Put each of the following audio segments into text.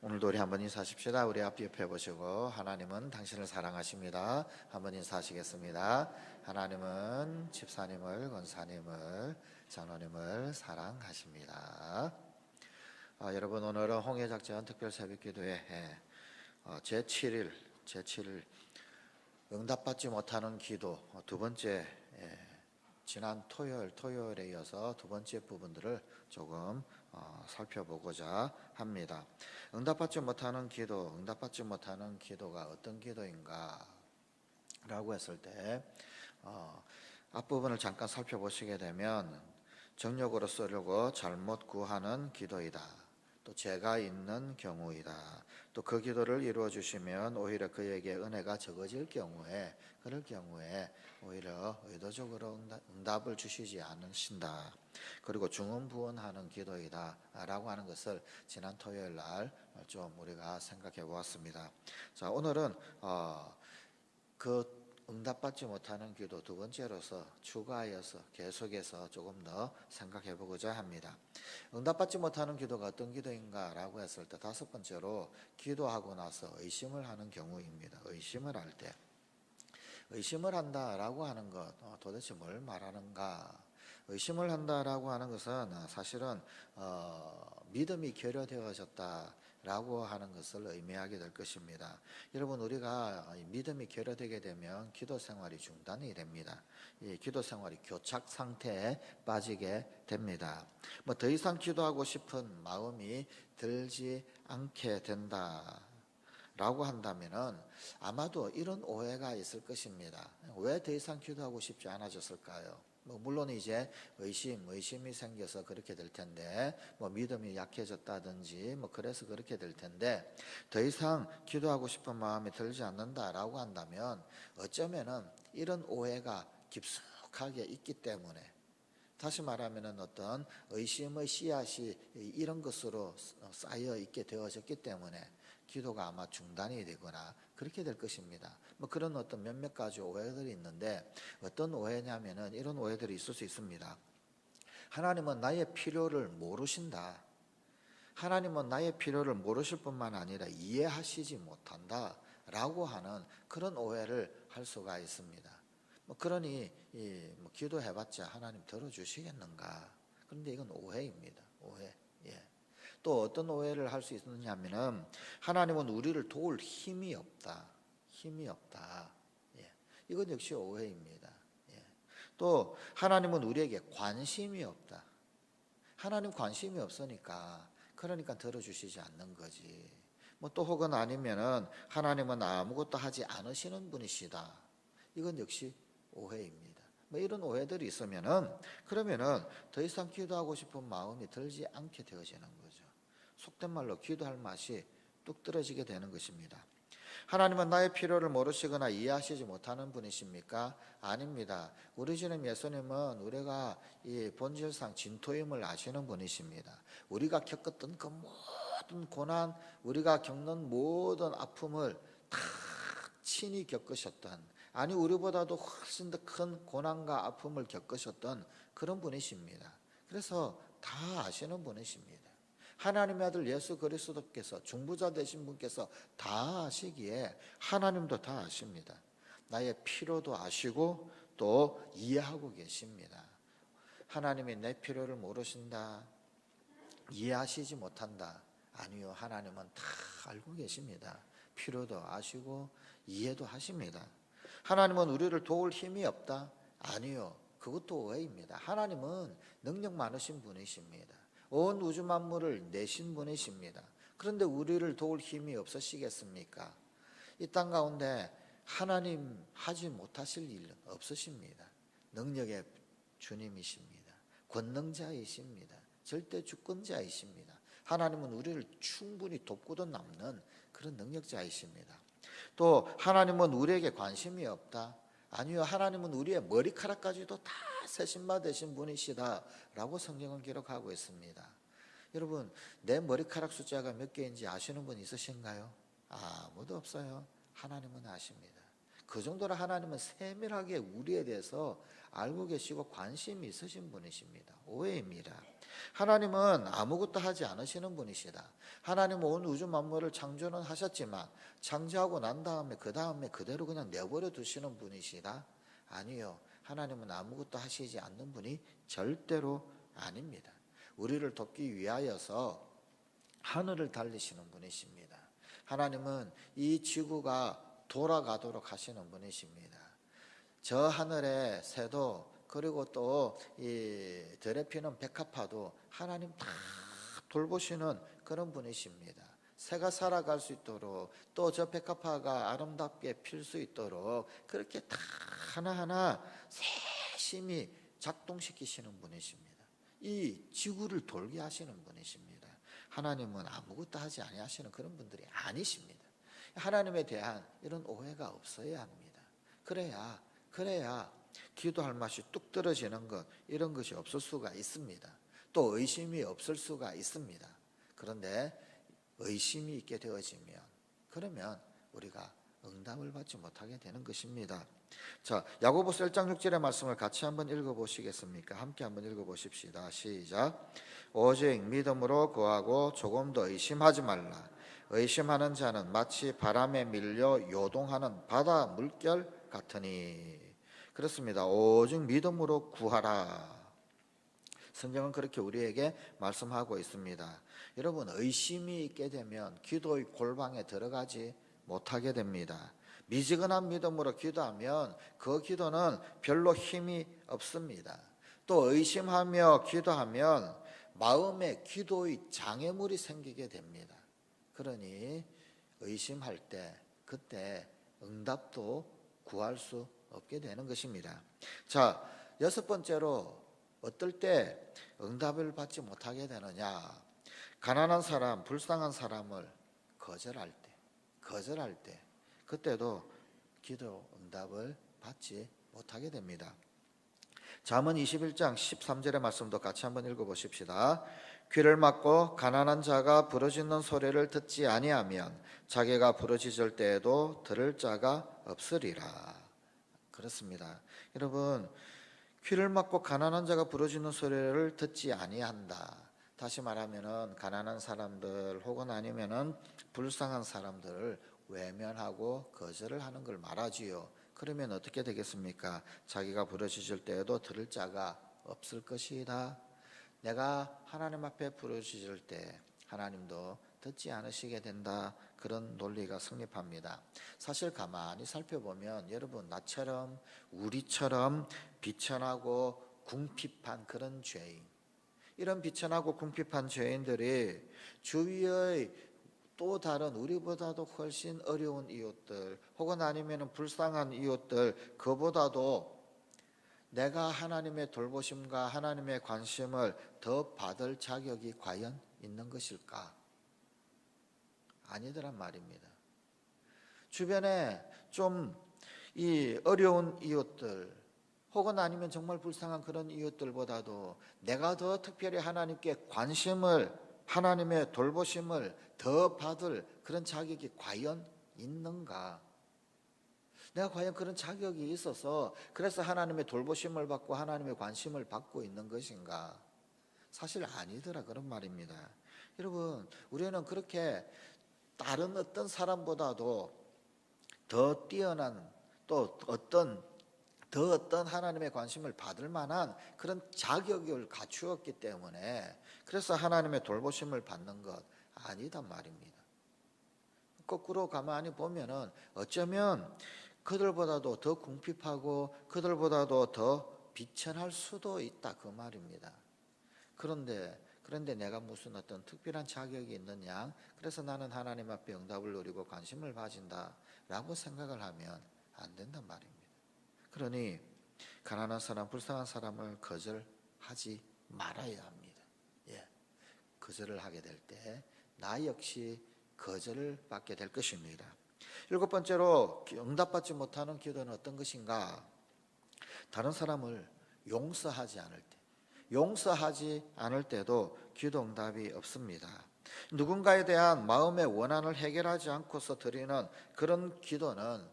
오늘도 우리 한번 인사하십시다. 우리 앞 옆에 보시고 하나님은 당신을 사랑하십니다. 한번 인사하시겠습니다. 하나님은 집사님을, 권사님을, 장로님을 사랑하십니다. 여러분, 오늘은 홍해작전 특별 새벽기도회 제7일 응답받지 못하는 기도 두 번째, 지난 토요일에 이어서 두 번째 부분들을 조금 살펴보고자 합니다. 응답받지 못하는 기도가 어떤 기도인가 라고 했을 때 앞부분을 잠깐 살펴보시게 되면 정욕으로 쓰려고 잘못 구하는 기도이다. 또 죄가 있는 경우이다. 또 그 기도를 이루어 주시면 오히려 그에게 은혜가 적어질 경우에, 그럴 경우에 오히려 의도적으로 응답을 주시지 않으신다. 그리고 중언부언하는 기도이다 라고 하는 것을 지난 토요일 날 좀 우리가 생각해 보았습니다. 자, 오늘은 그 응답받지 못하는 기도 두 번째로서 추가하여서 계속해서 조금 더 생각해 보고자 합니다. 응답받지 못하는 기도가 어떤 기도인가 라고 했을 때 다섯 번째로 기도하고 나서 의심을 하는 경우입니다. 의심을 할 때, 의심을 한다라고 하는 것 도대체 뭘 말하는가? 의심을 한다라고 하는 것은 사실은 믿음이 결여되어졌다라고 하는 것을 의미하게 될 것입니다. 여러분, 우리가 믿음이 결여되게 되면 기도 생활이 중단이 됩니다. 이 기도 생활이 교착 상태에 빠지게 됩니다. 더 이상 기도하고 싶은 마음이 들지 않게 된다 라고 한다면은 아마도 이런 오해가 있을 것입니다. 왜 더 이상 기도하고 싶지 않아졌을까요? 물론 이제 의심이 생겨서 그렇게 될 텐데, 믿음이 약해졌다든지 그래서 그렇게 될 텐데, 더 이상 기도하고 싶은 마음이 들지 않는다라고 한다면 어쩌면은 이런 오해가 깊숙하게 있기 때문에, 다시 말하면 어떤 의심의 씨앗이 이런 것으로 쌓여 있게 되어졌기 때문에 기도가 아마 중단이 되거나 그렇게 될 것입니다. 그런 어떤 몇몇 가지 오해들이 있는데, 어떤 오해냐면은 이런 오해들이 있을 수 있습니다. 하나님은 나의 필요를 모르신다. 하나님은 나의 필요를 모르실 뿐만 아니라 이해하시지 못한다 라고 하는 그런 오해를 할 수가 있습니다. 그러니 기도해봤자 하나님 들어주시겠는가? 그런데 이건 오해입니다. 오해. 또 어떤 오해를 할 수 있느냐면은 하나님은 우리를 도울 힘이 없다. 이건 역시 오해입니다. 또 하나님은 우리에게 관심이 없다. 하나님 관심이 없으니까 그러니까 들어주시지 않는 거지. 또 혹은 아니면은 하나님은 아무것도 하지 않으시는 분이시다. 이건 역시 오해입니다. 이런 오해들이 있으면은 그러면은 더 이상 기도하고 싶은 마음이 들지 않게 되어지는 거죠. 속된 말로 기도할 맛이 뚝 떨어지게 되는 것입니다. 하나님은 나의 필요를 모르시거나 이해하시지 못하는 분이십니까? 아닙니다. 우리 주님 예수님은 우리가 이 본질상 진토임을 아시는 분이십니다. 우리가 겪었던 그 모든 고난, 우리가 겪는 모든 아픔을 다 친히 겪으셨던, 아니 우리보다도 훨씬 더 큰 고난과 아픔을 겪으셨던 그런 분이십니다. 그래서 다 아시는 분이십니다. 하나님의 아들 예수 그리스도께서 중보자 되신 분께서 다 아시기에 하나님도 다 아십니다. 나의 필요도 아시고 또 이해하고 계십니다. 하나님이 내 필요를 모르신다, 이해하시지 못한다. 아니요, 하나님은 다 알고 계십니다. 필요도 아시고 이해도 하십니다. 하나님은 우리를 도울 힘이 없다. 아니요, 그것도 오해입니다. 하나님은 능력 많으신 분이십니다. 온 우주 만물을 내신 분이십니다. 그런데 우리를 도울 힘이 없으시겠습니까? 이 땅 가운데 하나님 하지 못하실 일 없으십니다. 능력의 주님이십니다. 권능자이십니다. 절대 주권자이십니다. 하나님은 우리를 충분히 돕고도 남는 그런 능력자이십니다. 또 하나님은 우리에게 관심이 없다. 아니요, 하나님은 우리의 머리카락까지도 다 세신바 되신 분이시다 라고 성경은 기록하고 있습니다. 여러분, 내 머리카락 숫자가 몇 개인지 아시는 분 있으신가요? 아무도 없어요. 하나님은 아십니다. 그 정도로 하나님은 세밀하게 우리에 대해서 알고 계시고 관심이 있으신 분이십니다. 오해입니다. 하나님은 아무것도 하지 않으시는 분이시다. 하나님은 온 우주 만물을 창조는 하셨지만 창조하고 난 다음에 그 다음에 그대로 그냥 내버려 두시는 분이시다. 아니요. 하나님은 아무것도 하시지 않는 분이 절대로 아닙니다. 우리를 돕기 위하여서 하늘을 달리시는 분이십니다. 하나님은 이 지구가 돌아가도록 하시는 분이십니다. 저 하늘의 새도 그리고 또 이 들에 피는 백합화도 하나님 다 돌보시는 그런 분이십니다. 새가 살아갈 수 있도록 또 저 백합화가 아름답게 필 수 있도록 그렇게 다 하나하나 세심히 작동시키시는 분이십니다. 이 지구를 돌게 하시는 분이십니다. 하나님은 아무것도 하지 아니하시는 그런 분들이 아니십니다. 하나님에 대한 이런 오해가 없어야 합니다. 그래야 기도할 맛이 뚝 떨어지는 것 이런 것이 없을 수가 있습니다. 또 의심이 없을 수가 있습니다. 그런데 의심이 있게 되어지면 그러면 우리가 응답을 받지 못하게 되는 것입니다. 자, 야고보서 1장 6절의 말씀을 같이 한번 읽어보시겠습니까? 함께 한번 읽어보십시다. 시작. 오직 믿음으로 구하고 조금도 의심하지 말라. 의심하는 자는 마치 바람에 밀려 요동하는 바다 물결 같으니. 그렇습니다. 오직 믿음으로 구하라. 성경은 그렇게 우리에게 말씀하고 있습니다. 여러분, 의심이 있게 되면 기도의 골방에 들어가지 못하게 됩니다. 미지근한 믿음으로 기도하면 그 기도는 별로 힘이 없습니다. 또 의심하며 기도하면 마음에 기도의 장애물이 생기게 됩니다. 그러니 의심할 때 그때 응답도 구할 수 없게 되는 것입니다. 자, 6번째로 어떨 때 응답을 받지 못하게 되느냐? 가난한 사람, 불쌍한 사람을 거절할 때 그때도 기도 응답을 받지 못하게 됩니다. 잠언 21장 13절의 말씀도 같이 한번 읽어보십시다. 귀를 막고 가난한 자가 부르짖는 소리를 듣지 아니하면 자기가 부르짖을 때에도 들을 자가 없으리라. 그렇습니다. 여러분, 귀를 막고 가난한 자가 부르짖는 소리를 듣지 아니한다. 다시 말하면은 가난한 사람들 혹은 아니면은 불쌍한 사람들을 외면하고 거절을 하는 걸 말하지요. 그러면 어떻게 되겠습니까? 자기가 부르짖을 때에도 들을 자가 없을 것이다. 내가 하나님 앞에 부르짖을 때 하나님도 듣지 않으시게 된다. 그런 논리가 성립합니다. 사실 가만히 살펴보면 여러분, 나처럼 우리처럼 비천하고 궁핍한 그런 죄인, 이런 비천하고 궁핍한 죄인들이 주위의 또 다른 우리보다도 훨씬 어려운 이웃들 혹은 아니면 불쌍한 이웃들, 그보다도 내가 하나님의 돌보심과 하나님의 관심을 더 받을 자격이 과연 있는 것일까? 아니더란 말입니다. 주변에 좀 이 어려운 이웃들 혹은 아니면 정말 불쌍한 그런 이웃들보다도 내가 더 특별히 하나님께 관심을, 하나님의 돌보심을 더 받을 그런 자격이 과연 있는가? 내가 과연 그런 자격이 있어서 그래서 하나님의 돌보심을 받고 하나님의 관심을 받고 있는 것인가? 사실 아니더라 그런 말입니다. 여러분, 우리는 그렇게 다른 어떤 사람보다도 더 뛰어난 또 어떤 하나님의 관심을 받을 만한 그런 자격을 갖추었기 때문에 그래서 하나님의 돌보심을 받는 것 아니단 말입니다. 거꾸로 가만히 보면은 어쩌면 그들보다도 더 궁핍하고 그들보다도 더 비천할 수도 있다 그 말입니다. 그런데 내가 무슨 어떤 특별한 자격이 있느냐, 그래서 나는 하나님 앞에 응답을 누리고 관심을 가진다 라고 생각을 하면 안 된단 말입니다. 그러니 가난한 사람, 불쌍한 사람을 거절하지 말아야 합니다. 거절을 하게 될 때 나 역시 거절을 받게 될 것입니다. 7번째로 응답받지 못하는 기도는 어떤 것인가? 다른 사람을 용서하지 않을 때도 기도 응답이 없습니다. 누군가에 대한 마음의 원한을 해결하지 않고서 드리는 그런 기도는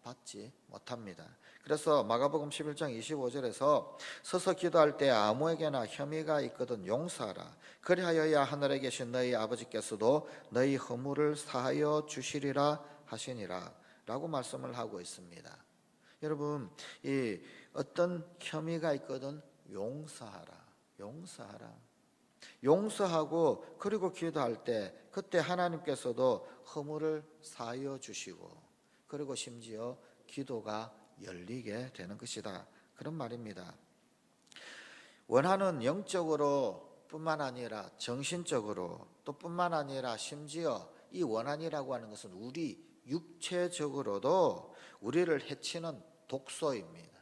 받지 못합니다. 그래서 마가복음 11장 25절에서 서서 기도할 때 아무에게나 혐의가 있거든 용서하라. 그리하여야 하늘에 계신 너희 아버지께서도 너희 허물을 사하여 주시리라 하시니라 라고 말씀을 하고 있습니다. 여러분, 이 어떤 혐의가 있거든 용서하라. 용서하고 그리고 기도할 때 그때 하나님께서도 허물을 사하여 주시고 그리고 심지어 기도가 열리게 되는 것이다. 그런 말입니다. 원한은 영적으로 뿐만 아니라 정신적으로 또 뿐만 아니라 심지어 이 원한이라고 하는 것은 우리 육체적으로도 우리를 해치는 독소입니다.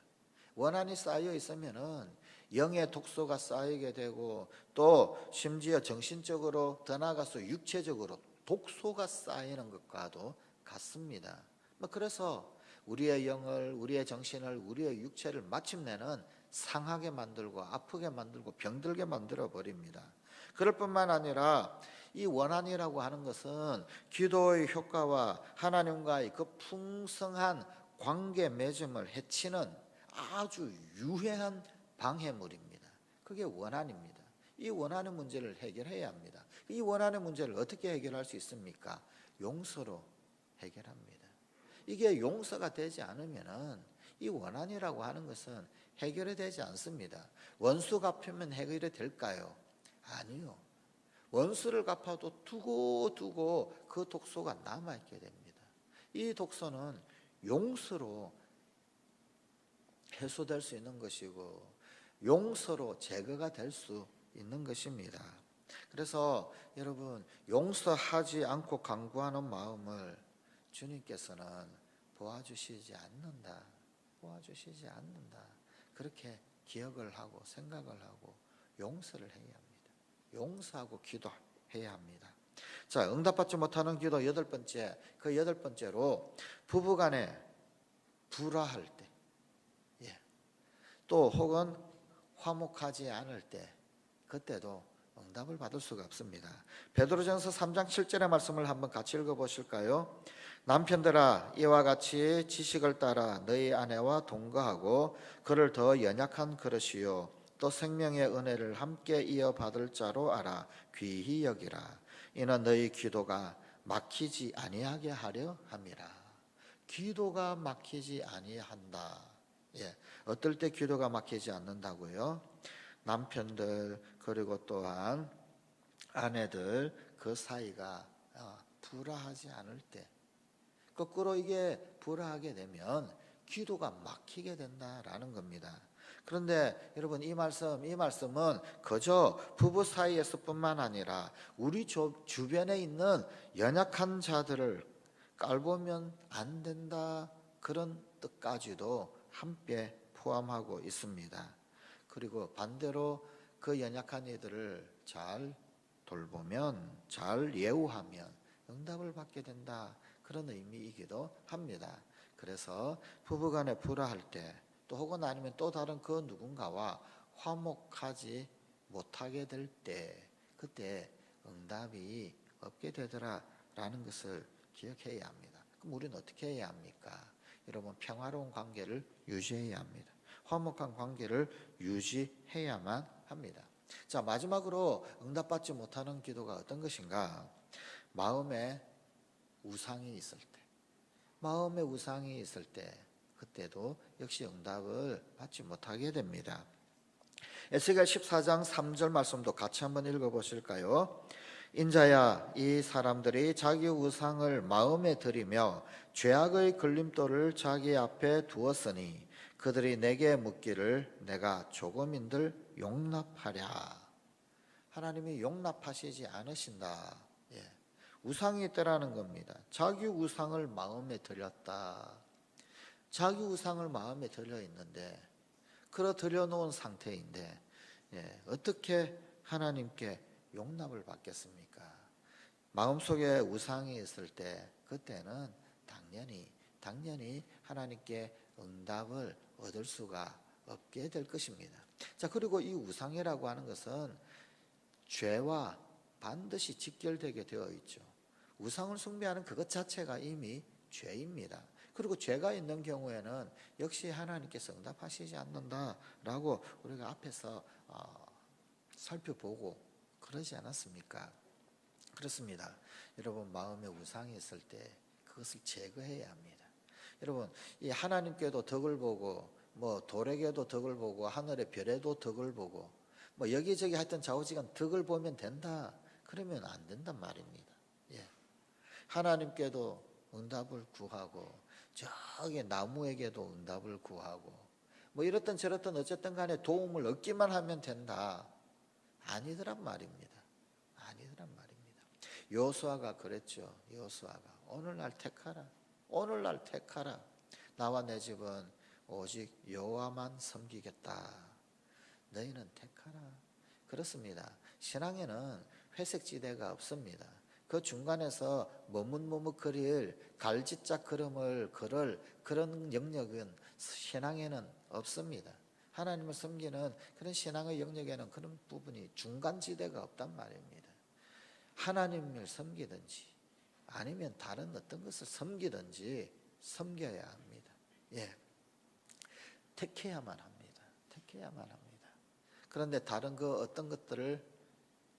원한이 쌓여 있으면은 영의 독소가 쌓이게 되고 또 심지어 정신적으로 더 나아가서 육체적으로 독소가 쌓이는 것과도 같습니다. 그래서 우리의 영을, 우리의 정신을, 우리의 육체를 마침내는 상하게 만들고 아프게 만들고 병들게 만들어 버립니다. 그럴 뿐만 아니라 이 원한이라고 하는 것은 기도의 효과와 하나님과의 그 풍성한 관계 맺음을 해치는 아주 유해한 방해물입니다. 그게 원한입니다. 이 원한의 문제를 해결해야 합니다. 이 원한의 문제를 어떻게 해결할 수 있습니까? 용서로 해결합니다. 이게 용서가 되지 않으면은 이 원한이라고 하는 것은 해결이 되지 않습니다. 원수 갚으면 해결이 될까요? 아니요. 원수를 갚아도 두고 그 독소가 남아있게 됩니다. 이 독소는 용서로 해소될 수 있는 것이고 용서로 제거가 될 수 있는 것입니다. 그래서 여러분 용서하지 않고 강구하는 마음을 주님께서는 도와주시지 않는다. 그렇게 기억을 하고 생각을 하고 용서를 해야 합니다. 용서하고 기도해야 합니다. 자, 응답받지 못하는 기도 여덟 번째로 부부간에 불화할 때, 또 혹은 화목하지 않을 때, 그때도 응답을 받을 수가 없습니다. 베드로전서 3장 7절의 말씀을 한번 같이 읽어보실까요? 남편들아 이와 같이 지식을 따라 너희 아내와 동거하고 그를 더 연약한 그릇이요 또 생명의 은혜를 함께 이어받을 자로 알아 귀히 여기라. 이는 너희 기도가 막히지 아니하게 하려 함이라. 기도가 막히지 아니한다. 어떨 때 기도가 막히지 않는다고요? 남편들 그리고 또한 아내들 그 사이가 불화하지 않을 때, 거꾸로 이게 불화하게 되면 기도가 막히게 된다라는 겁니다. 그런데 여러분 이 말씀은 그저 부부 사이에서뿐만 아니라 우리 주변에 있는 연약한 자들을 깔보면 안 된다 그런 뜻까지도 함께 포함하고 있습니다. 그리고 반대로 그 연약한 이들을 잘 돌보면, 잘 예우하면 응답을 받게 된다 그런 의미이기도 합니다. 그래서 부부간에 불화할 때, 또 혹은 아니면 또 다른 그 누군가와 화목하지 못하게 될 때, 그때 응답이 없게 되더라라는 것을 기억해야 합니다. 그럼 우리는 어떻게 해야 합니까? 여러분 평화로운 관계를 유지해야 합니다. 화목한 관계를 유지해야만 합니다. 자, 마지막으로 응답받지 못하는 기도가 어떤 것인가? 마음에 우상이 있을 때, 그때도 역시 응답을 받지 못하게 됩니다. 에스겔 14장 3절 말씀도 같이 한번 읽어보실까요? 인자야, 이 사람들이 자기 우상을 마음에 들이며 죄악의 걸림돌을 자기 앞에 두었으니 그들이 내게 묻기를 내가 조금인들 용납하랴. 하나님이 용납하시지 않으신다. 우상이 있다라는 겁니다. 자기 우상을 마음에 들였다. 자기 우상을 마음에 들여 있는데, 들여 놓은 상태인데 어떻게 하나님께 용납을 받겠습니까? 마음속에 우상이 있을 때 그때는 당연히 하나님께 응답을 얻을 수가 없게 될 것입니다. 자, 그리고 이 우상이라고 하는 것은 죄와 반드시 직결되게 되어 있죠. 우상을 숭배하는 그것 자체가 이미 죄입니다. 그리고 죄가 있는 경우에는 역시 하나님께서 응답하시지 않는다라고 우리가 앞에서 살펴보고 그러지 않았습니까? 그렇습니다. 여러분, 마음에 우상이 있을 때 그것을 제거해야 합니다. 여러분, 이 하나님께도 덕을 보고 뭐 돌에게도 덕을 보고 하늘의 별에도 덕을 보고 뭐 여기저기 하여튼 좌우지간 덕을 보면 된다, 그러면 안 된단 말입니다. 예. 하나님께도 응답을 구하고 저기 나무에게도 응답을 구하고 뭐 이렇든 저렇든 어쨌든 간에 도움을 얻기만 하면 된다, 아니더란 말입니다. 아니더란 말입니다. 여호수아가 그랬죠. 여호수아가 오늘날 택하라, 오늘날 택하라. 나와 내 집은 오직 여호와만 섬기겠다. 너희는 택하라. 그렇습니다. 신앙에는 회색지대가 없습니다. 그 중간에서 머뭇머뭇거릴 갈짓자 걸음을 걸을 그런 영역은 신앙에는 없습니다. 하나님을 섬기는 그런 신앙의 영역에는 그런 부분이 중간지대가 없단 말입니다. 하나님을 섬기든지 아니면 다른 어떤 것을 섬기든지 섬겨야 합니다. 예, 택해야만 합니다. 택해야만 합니다. 그런데 다른 그 어떤 것들을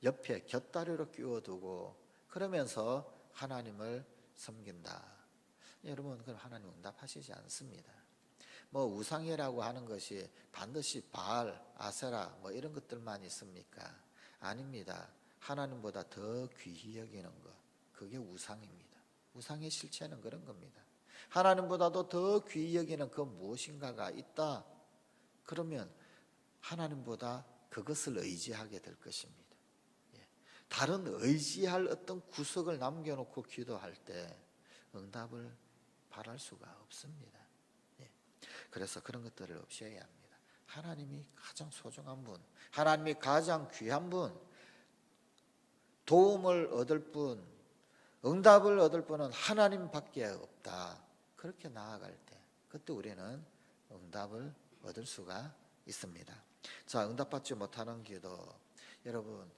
옆에 곁다리로 끼워두고 그러면서 하나님을 섬긴다. 여러분, 그럼 하나님 응답하시지 않습니다. 뭐 우상이라고 하는 것이 반드시 바알, 아세라 뭐 이런 것들만 있습니까? 아닙니다. 하나님보다 더 귀히 여기는 것, 그게 우상입니다. 우상의 실체는 그런 겁니다. 하나님보다도 더 귀히 여기는 그 무엇인가가 있다. 그러면 하나님보다 그것을 의지하게 될 것입니다. 다른 의지할 어떤 구석을 남겨놓고 기도할 때 응답을 바랄 수가 없습니다. 그래서 그런 것들을 없애야 합니다. 하나님이 가장 소중한 분, 하나님이 가장 귀한 분, 도움을 얻을 분, 응답을 얻을 분은 하나님밖에 없다. 그렇게 나아갈 때 그때 우리는 응답을 얻을 수가 있습니다. 자, 응답받지 못하는 기도, 여러분,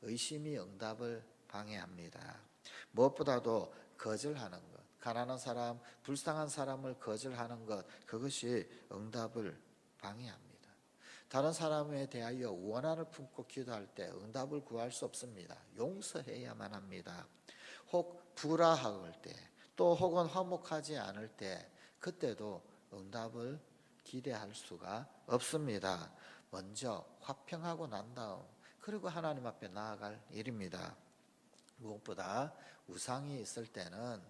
의심이 응답을 방해합니다. 무엇보다도 거절하는 것, 가난한 사람, 불쌍한 사람을 거절하는 것, 그것이 응답을 방해합니다. 다른 사람에 대하여 원한을 품고 기도할 때 응답을 구할 수 없습니다. 용서해야만 합니다. 혹 불화할 때, 또 혹은 화목하지 않을 때, 그때도 응답을 기대할 수가 없습니다. 먼저 화평하고 난 다음 그리고 하나님 앞에 나아갈 일입니다. 무엇보다 우상이 있을 때는,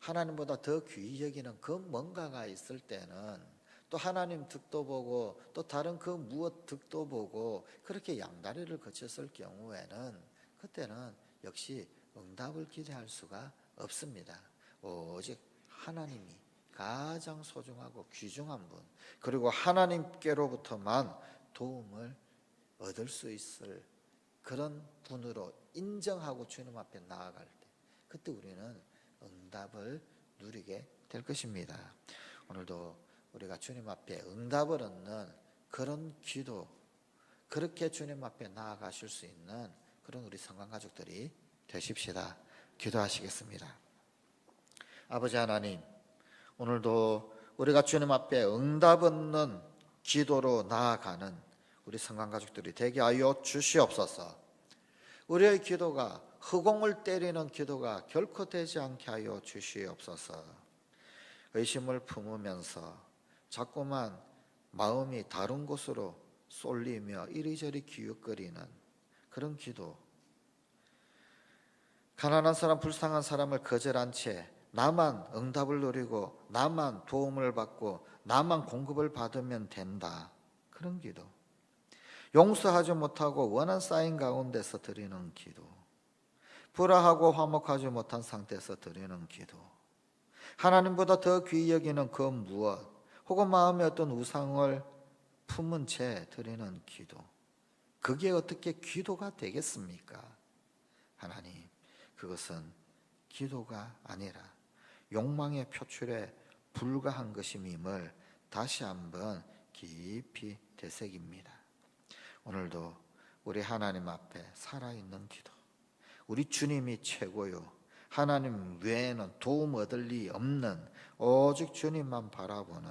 하나님보다 더 귀히 여기는 그 뭔가가 있을 때는, 또 하나님 득도 보고 또 다른 그 무엇 득도 보고 그렇게 양다리를 거쳤을 경우에는 그때는 역시 응답을 기대할 수가 없습니다. 오직 하나님이 가장 소중하고 귀중한 분, 그리고 하나님께로부터만 도움을 얻을 수 있을 그런 분으로 인정하고 주님 앞에 나아갈 때, 그때 우리는 응답을 누리게 될 것입니다. 오늘도 우리가 주님 앞에 응답을 얻는 그런 기도, 그렇게 주님 앞에 나아가실 수 있는 그런 우리 성관가족들이 되십시다. 기도하시겠습니다. 아버지 하나님, 오늘도 우리가 주님 앞에 응답 얻는 기도로 나아가는 우리 성관가족들이 되게 하여 주시옵소서. 우리의 기도가 허공을 때리는 기도가 결코 되지 않게 하여 주시옵소서. 의심을 품으면서 자꾸만 마음이 다른 곳으로 쏠리며 이리저리 기웃거리는 그런 기도, 가난한 사람, 불쌍한 사람을 거절한 채 나만 응답을 누리고 나만 도움을 받고 나만 공급을 받으면 된다, 그런 기도, 용서하지 못하고 원한 쌓인 가운데서 드리는 기도, 불화하고 화목하지 못한 상태에서 드리는 기도, 하나님보다 더 귀히 여기는 그 무엇 혹은 마음의 어떤 우상을 품은 채 드리는 기도, 그게 어떻게 기도가 되겠습니까? 하나님, 그것은 기도가 아니라 욕망의 표출에 불과한 것임을 다시 한번 깊이 되새깁니다. 오늘도 우리 하나님 앞에 살아있는 기도, 우리 주님이 최고요, 하나님 외에는 도움 얻을 리 없는 오직 주님만 바라보는,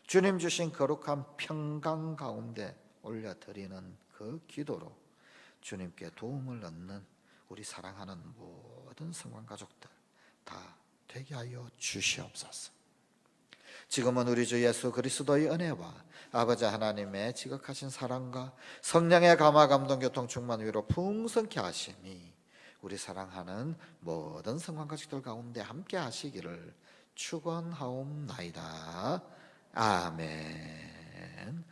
주님 주신 거룩한 평강 가운데 올려드리는 그 기도로 주님께 도움을 얻는 우리 사랑하는 모든 성관 가족들 다 되게 하여 주시옵소서. 지금은 우리 주 예수 그리스도의 은혜와 아버지 하나님의 지극하신 사랑과 성령의 감화 감동 교통 충만 위로 풍성케 하심이 우리 사랑하는 모든 성관 가족들 가운데 함께 하시기를 축원하옵나이다. 아멘.